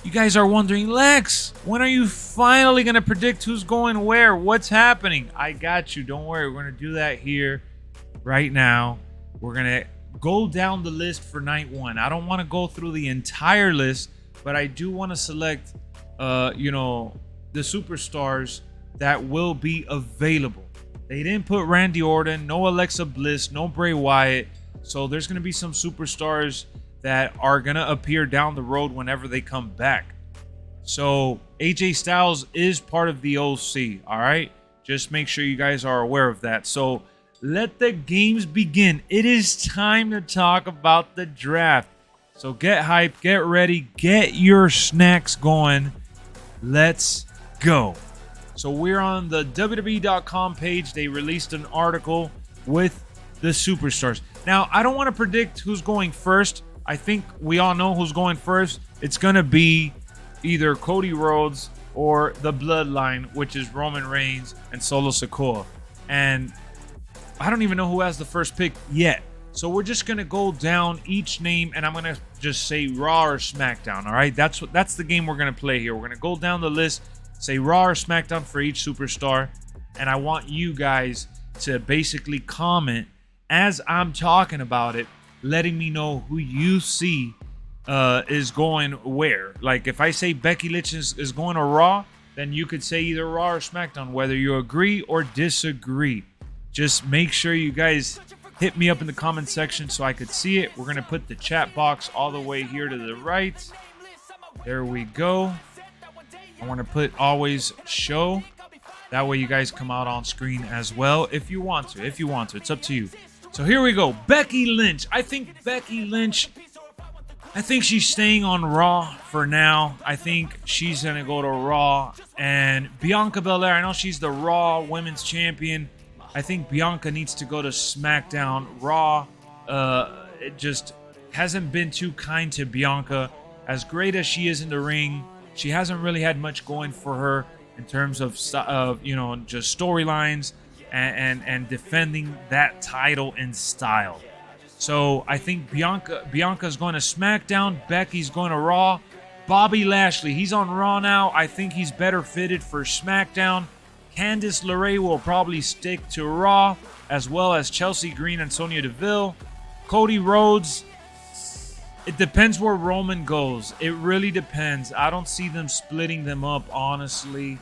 You guys are wondering, Lex, when are you finally going to predict who's going where? What's happening? I got you. Don't worry. We're going to do that here right now. We're going to go down the list for night one. I don't want to go through the entire list, but I do want to select, the superstars that will be available. They didn't put Randy Orton, no Alexa Bliss, no Bray Wyatt. So there's going to be some superstars that are going to appear down the road whenever they come back. So AJ Styles is part of the OC, all right? Just make sure you guys are aware of that. So let the games begin. It is time to talk about the draft. So get hyped, get ready, get your snacks going. Let's go. So we're on the WWE.com page. They released an article with the superstars. Now, I don't want to predict who's going first. I think we all know who's going first. It's going to be either Cody Rhodes or the Bloodline, which is Roman Reigns and Solo Sikoa. And I don't even know who has the first pick yet. So we're just going to go down each name, and I'm going to just say Raw or SmackDown, all right? That's the game we're going to play here. We're going to go down the list, say Raw or SmackDown for each superstar, and I want you guys to basically comment as I'm talking about it, letting me know who you see is going where. Like if I say Becky Lynch is going to Raw, then you could say either Raw or SmackDown, whether you agree or disagree. Just make sure you guys hit me up in the comment section so I could see it. We're going to put the chat box all the way here to the right. There we go. I want to put always show. That way you guys come out on screen as well if you want to. It's up to you. So here we go. Becky Lynch. I think she's staying on Raw for now. I think she's going to go to Raw. And Bianca Belair, I know she's the Raw Women's Champion. I think Bianca needs to go to SmackDown. Raw, it just hasn't been too kind to Bianca. As great as she is in the ring, she hasn't really had much going for her in terms of just storylines and defending that title in style. So I think Bianca's going to SmackDown. Becky's going to Raw. Bobby Lashley, he's on Raw now. I think he's better fitted for SmackDown. Candice LeRae will probably stick to Raw, as well as Chelsea Green and Sonya Deville. Cody Rhodes, it depends where Roman goes. It really depends. I don't see them splitting them up, honestly.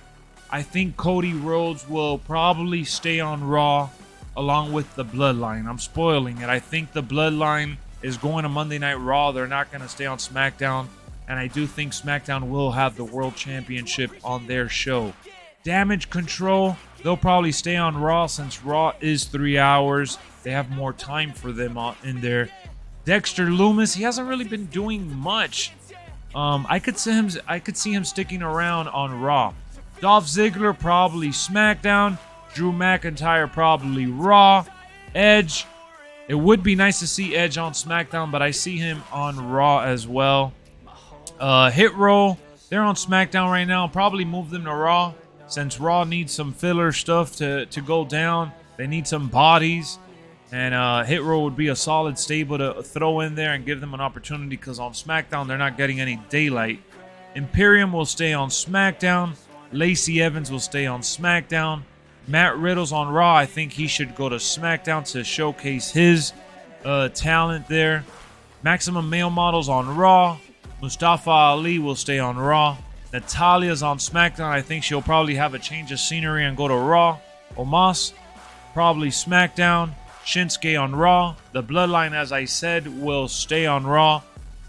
I think Cody Rhodes will probably stay on Raw along with the Bloodline. I'm spoiling it. I think the Bloodline is going to Monday Night Raw. They're not going to stay on SmackDown. And I do think SmackDown will have the World Championship on their show. Damage Control, they'll probably stay on Raw since Raw is 3 hours. They have more time for them in there. Dexter Lumis, he hasn't really been doing much. I could see him sticking around on Raw. Dolph Ziggler probably SmackDown. Drew McIntyre probably Raw. Edge, it would be nice to see Edge on SmackDown, but I see him on Raw as well. Hit Row, they're on SmackDown right now. Probably move them to Raw since Raw needs some filler stuff to go down. They need some bodies. And Hit Row would be a solid stable to throw in there and give them an opportunity because on SmackDown, they're not getting any daylight. Imperium will stay on SmackDown. Lacey Evans will stay on SmackDown. Matt Riddle's on Raw. I think he should go to SmackDown to showcase his talent there. Maximum Male Models on Raw. Mustafa Ali will stay on Raw. Natalia's on SmackDown. I think she'll probably have a change of scenery and go to Raw. Omos, probably SmackDown. Shinsuke on Raw. The Bloodline, as I said, will stay on Raw.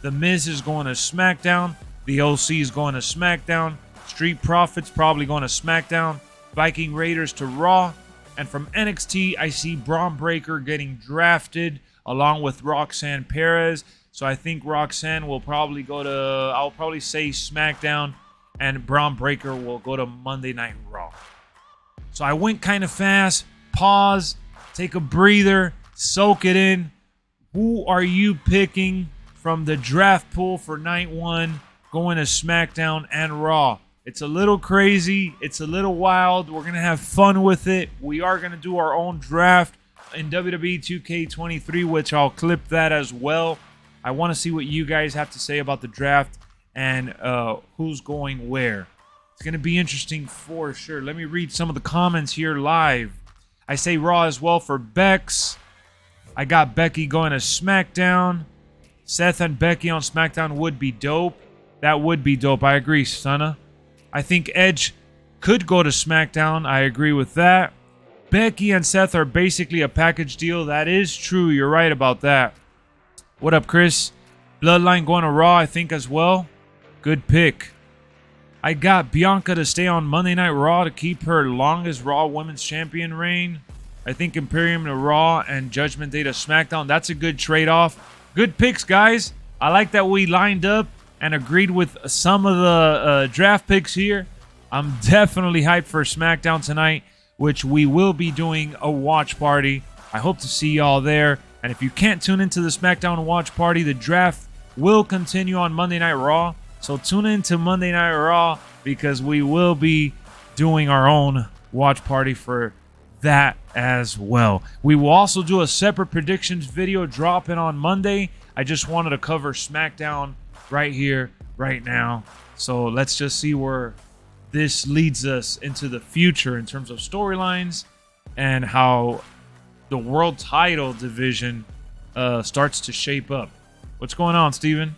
The Miz is going to SmackDown. The OC is going to SmackDown. Street Profits probably going to SmackDown. Viking Raiders to Raw. And from NXT, I see Braun Breaker getting drafted along with Roxanne Perez. So I think Roxanne will probably go to, I'll probably say SmackDown. And Braun Breaker will go to Monday Night Raw. So I went kind of fast. Pause. Take a breather. Soak it in. Who are you picking from the draft pool for night one going to SmackDown and Raw? It's a little crazy. It's a little wild. We're going to have fun with it. We are going to do our own draft in WWE 2K23, which I'll clip that as well. I want to see what you guys have to say about the draft. and who's going where. It's going to be interesting for sure. Let me read some of the comments here live. I say Raw as well for Bex. I got Becky going to SmackDown. Seth and Becky on SmackDown would be dope. That would be dope. I agree, Sana. I think Edge could go to SmackDown. I agree with that. Becky and Seth are basically a package deal. That is true. You're right about that. What up, Chris? Bloodline going to Raw, I think, as well. Good pick. I got Bianca to stay on Monday Night Raw to keep her longest Raw Women's Champion reign. I think Imperium to Raw and Judgment Day to SmackDown. That's a good trade-off. Good picks, guys. I like that we lined up and agreed with some of the draft picks here. I'm definitely hyped for SmackDown tonight, which we will be doing a watch party. I hope to see y'all there. And if you can't tune into the SmackDown watch party, the draft will continue on Monday Night Raw. So tune in to Monday Night Raw because we will be doing our own watch party for that as well. We will also do a separate predictions video dropping on Monday. I just wanted to cover SmackDown right here, right now. So let's just see where this leads us into the future in terms of storylines and how the world title division starts to shape up. What's going on, Steven?